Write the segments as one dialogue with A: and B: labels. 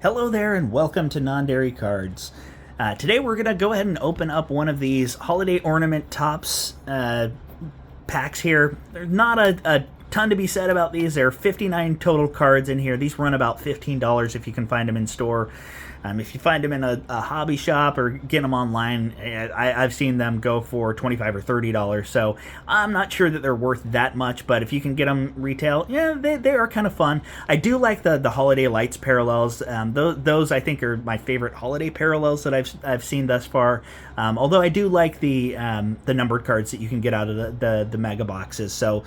A: Hello there and welcome to Non-Dairy Cards. Today we're going to go ahead and open up one of these Holiday Ornament Topps packs here. There's not a ton to be said about these. There are 59 total cards in here. These run about $15 if you can find them in store. If you find them in a hobby shop or get them online, I've seen them go for $25 or $30. So I'm not sure that they're worth that much, but if you can get them retail, yeah, they are kind of fun. I do like the Holiday Lights parallels. Those I think are my favorite holiday parallels that I've seen thus far. Although I do like the numbered cards that you can get out of the mega boxes. So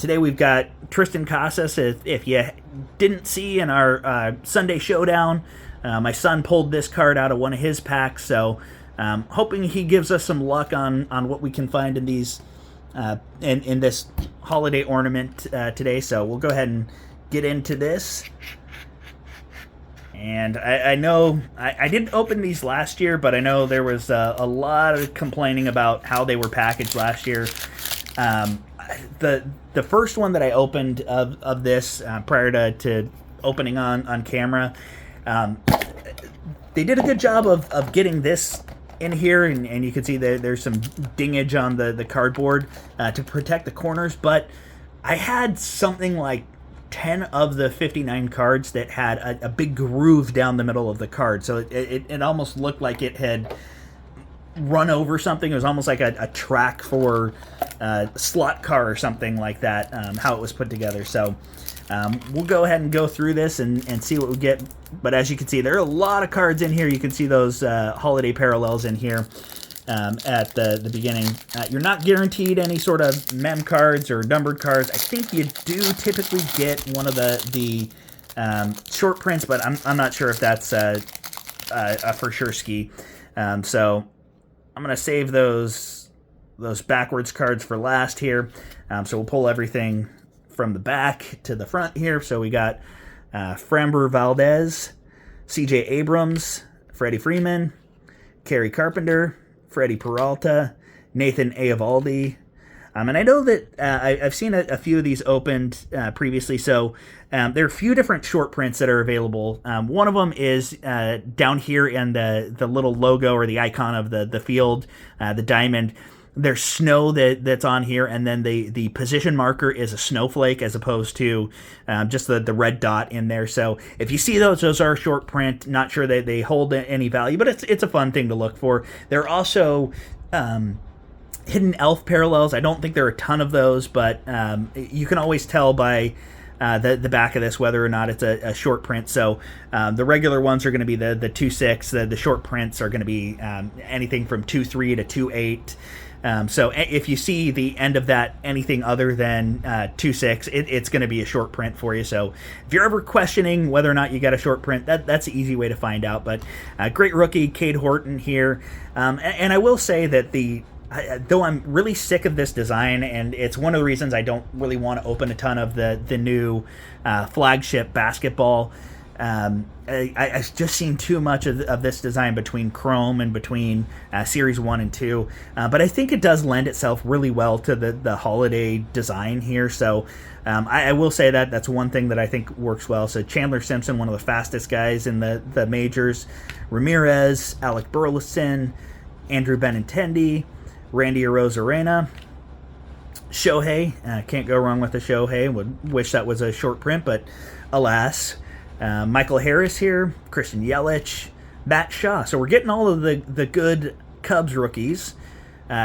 A: today we've got Tristan Casas. If you didn't see in our Sunday showdown, my son pulled this card out of one of his packs, so hoping he gives us some luck on what we can find in these in this holiday ornament today. So we'll go ahead and get into this. And I know I didn't open these last year, but I know there was a lot of complaining about how they were packaged last year. The first one that I opened of this prior to opening on camera, they did a good job of getting this in here, and you can see that there's some dingage on the cardboard to protect the corners, but I had something like 10 of the 59 cards that had a big groove down the middle of the card, so it almost looked like it had run over something. It was almost like a track for a slot car or something like that, how it was put together. So we'll go ahead and go through this and see what we get. But as you can see, there are a lot of cards in here. You can see those holiday parallels in here at the beginning. You're not guaranteed any sort of mem cards or numbered cards. I think you do typically get one of the short prints, but I'm not sure if that's a for sure ski. So I'm going to save those backwards cards for last here. So we'll pull everything from the back to the front here. So we got Framber Valdez, C.J. Abrams, Freddie Freeman, Kerry Carpenter, Freddie Peralta, Nathan Eovaldi. And I know that I've seen a few of these opened previously, so there are a few different short prints that are available. One of them is down here in the little logo or the icon of the field, the diamond. There's snow that's on here, and then the position marker is a snowflake as opposed to just the red dot in there. So if you see those are short print. Not sure that they hold any value, but it's a fun thing to look for. There are also hidden elf parallels. I don't think there are a ton of those, but you can always tell by the back of this whether or not it's a short print. So the regular ones are going to be the 2.6. The short prints are going to be anything from 2.3 to 2.8. So if you see the end of that anything other than 2.6, it's going to be a short print for you. So if you're ever questioning whether or not you got a short print, that's the easy way to find out. But great rookie, Cade Horton here. And I will say that though I'm really sick of this design, and it's one of the reasons I don't really want to open a ton of the new flagship basketball. I've just seen too much of this design between Chrome and between Series 1 and 2. But I think it does lend itself really well to the holiday design here. So I will say that's one thing that I think works well. So Chandler Simpson, one of the fastest guys in the majors. Ramirez, Alec Burleson, Andrew Benintendi, Randy Arozarena, Shohei. Can't go wrong with a Shohei. Would wish that was a short print, but alas. Michael Harris here, Christian Yelich, Matt Shaw. So we're getting all of the good Cubs rookies.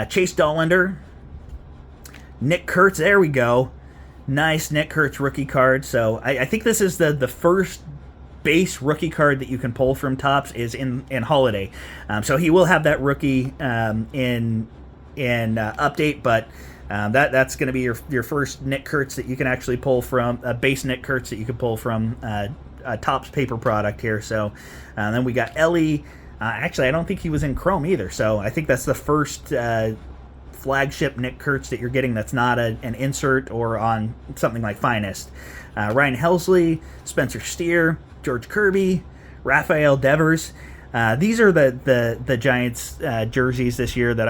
A: Chase Dollander, Nick Kurtz. There we go. Nice Nick Kurtz rookie card. So I think this is the first base rookie card that you can pull from Topps is in Holiday. So he will have that rookie in update, but that's going to be your first Nick Kurtz that you can actually pull from, base Nick Kurtz that you can pull from Topps paper product here. So then we got Ellie. Actually, I don't think he was in Chrome either. So I think that's the first flagship Nick Kurtz that you're getting that's not an insert or on something like Finest. Ryan Helsley, Spencer Steer, George Kirby, Rafael Devers. These are the Giants jerseys this year that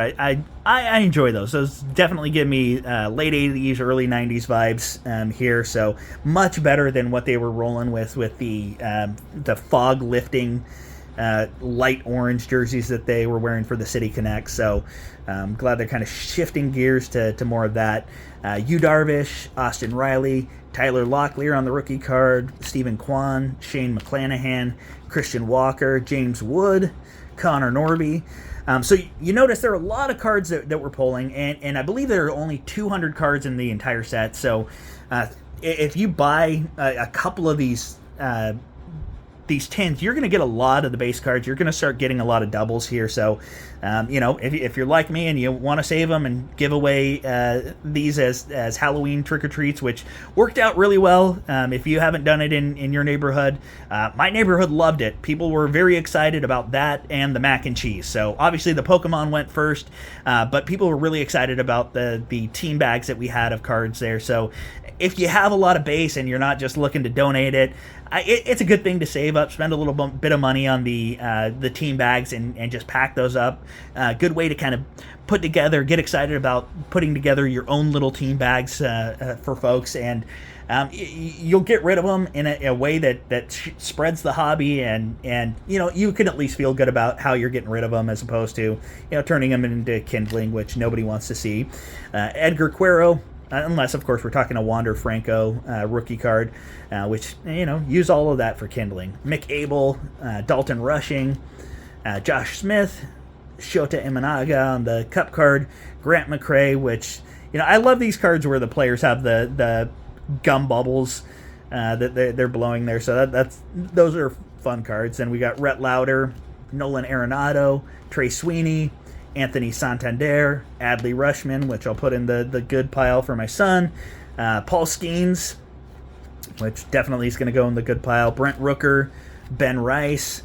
A: I enjoy those. Those definitely give me late 80s, early 90s vibes here. So much better than what they were rolling with the fog lifting light orange jerseys that they were wearing for the City Connect. So I'm glad they're kind of shifting gears to more of that. Yu Darvish, Austin Riley, Tyler Locklear on the rookie card, Stephen Kwan, Shane McClanahan, Christian Walker, James Wood, Connor Norby. So you notice there are a lot of cards that we're pulling, and I believe there are only 200 cards in the entire set. So if you buy a couple of these tins, you're going to get a lot of the base cards. You're going to start getting a lot of doubles here. So, if you're like me and you want to save them and give away these as Halloween trick-or-treats, which worked out really well. If you haven't done it in your neighborhood, my neighborhood loved it. People were very excited about that and the mac and cheese. So obviously the Pokemon went first, but people were really excited about the team bags that we had of cards there. So if you have a lot of base and you're not just looking to donate it, it's a good thing to save up, spend a little bit of money on the team bags and just pack those up. Good way to kind of put together, get excited about putting together your own little team bags for folks, and you'll get rid of them in a way that spreads the hobby, and you can at least feel good about how you're getting rid of them as opposed to turning them into kindling, which nobody wants to see. Edgar Quero. Unless, of course, we're talking a Wander Franco rookie card, which, use all of that for kindling. Mick Abel, Dalton Rushing, Josh Smith, Shota Imanaga on the Cup card, Grant McCrae, which, I love these cards where the players have the gum bubbles that they're blowing there. So those are fun cards. Then we got Rhett Lauder, Nolan Arenado, Trey Sweeney, Anthony Santander, Adley Rushman, which I'll put in the good pile for my son, Paul Skeens, which definitely is going to go in the good pile, Brent Rooker, Ben Rice,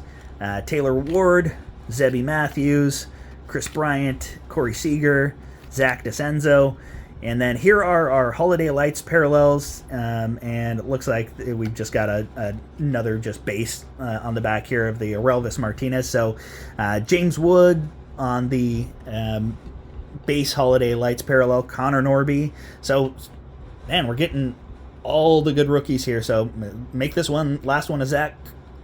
A: Taylor Ward, Zebby Matthews, Chris Bryant, Corey Seager, Zach DeCenzo. And then here are our Holiday Lights parallels, and it looks like we've just got another just base on the back here of the Aurelvis Martinez. So James Wood on the base Holiday Lights parallel, Connor Norby. So, man, we're getting all the good rookies here. So make this last one a Zach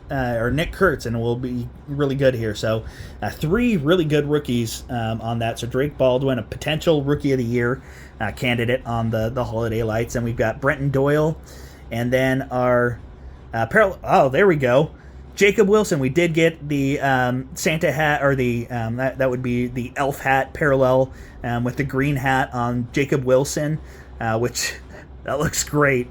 A: or Nick Kurtz, and we'll be really good here. So 3 really good rookies on that. So Drake Baldwin, a potential Rookie of the Year candidate on the Holiday Lights, and we've got Brenton Doyle, and then our parallel. Oh, there we go. Jacob Wilson. We did get the Santa hat, or the that would be the elf hat parallel with the green hat on Jacob Wilson, which that looks great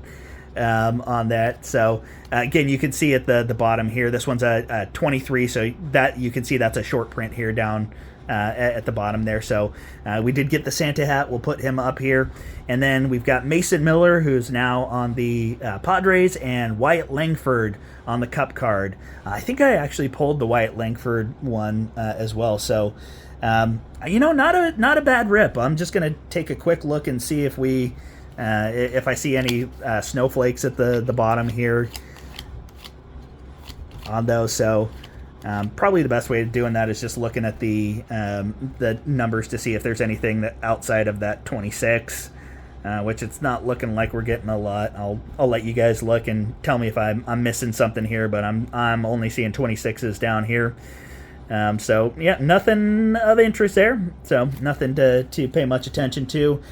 A: on that. So again, you can see at the bottom here, this one's a 23, so that you can see that's a short print here down at the bottom there. So we did get the Santa hat. We'll put him up here. And then we've got Mason Miller, who's now on the Padres, and Wyatt Langford on the Cup card. I think I actually pulled the Wyatt Langford one as well. So, not a bad rip. I'm just going to take a quick look and see if I see any snowflakes at the bottom here on those. So probably the best way of doing that is just looking at the numbers to see if there's anything that outside of that 26, which it's not looking like we're getting a lot. I'll let you guys look and tell me if I'm missing something here, but I'm only seeing 26s down here. So yeah, nothing of interest there. So nothing to pay much attention to.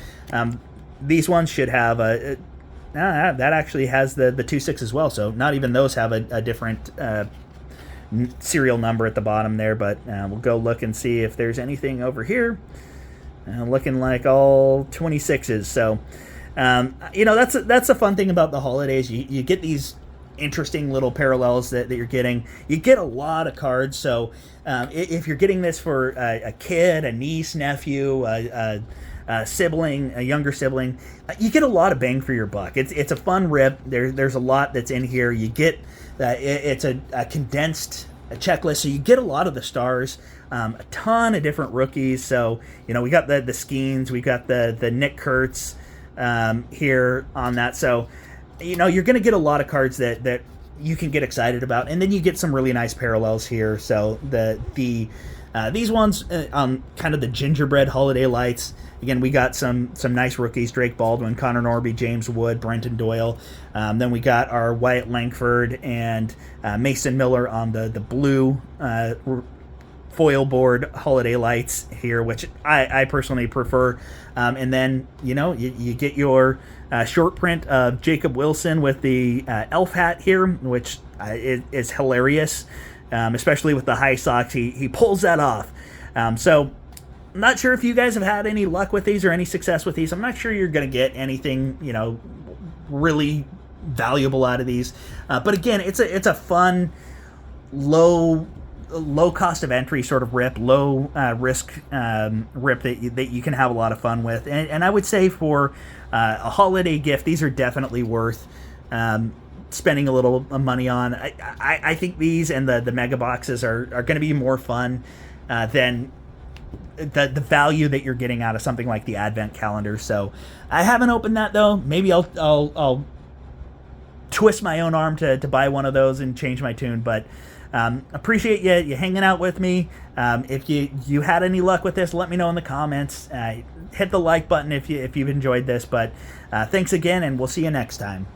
A: These ones should have that actually has the 26 as well. So not even those have a different serial number at the bottom there, but we'll go look and see if there's anything over here. Looking like all 26s. So, that's a fun thing about the holidays. You get these interesting little parallels that you're getting. You get a lot of cards. So, if you're getting this for a kid, a niece, nephew, a sibling, a younger sibling, you get a lot of bang for your buck. It's a fun rip. There's a lot that's in here. You get it's a condensed checklist, so you get a lot of the stars, a ton of different rookies. So we got the Skeens, we got the Nick Kurtz here on that. So you're going to get a lot of cards that you can get excited about. And then you get some really nice parallels here. So these ones on kind of the gingerbread holiday lights. Again, we got some nice rookies: Drake Baldwin, Connor Norby, James Wood, Brenton Doyle. Then we got our Wyatt Langford and Mason Miller on the blue foil board holiday lights here, which I personally prefer. And then, you get your short print of Jacob Wilson with the elf hat here, which is hilarious, especially with the high socks. He pulls that off. So I'm not sure if you guys have had any luck with these or any success with these. I'm not sure you're going to get anything, really valuable out of these. But again, it's a fun, low cost of entry sort of rip, low risk rip that you can have a lot of fun with. And I would say for a holiday gift, these are definitely worth spending a little money on. I think these and the mega boxes are going to be more fun than the value that you're getting out of something like the advent calendar. So I haven't opened that though. Maybe I'll twist my own arm to buy one of those and change my tune. But appreciate you hanging out with me. If you had any luck with this, let me know in the comments. Hit the like button if you've enjoyed this. But thanks again, and we'll see you next time.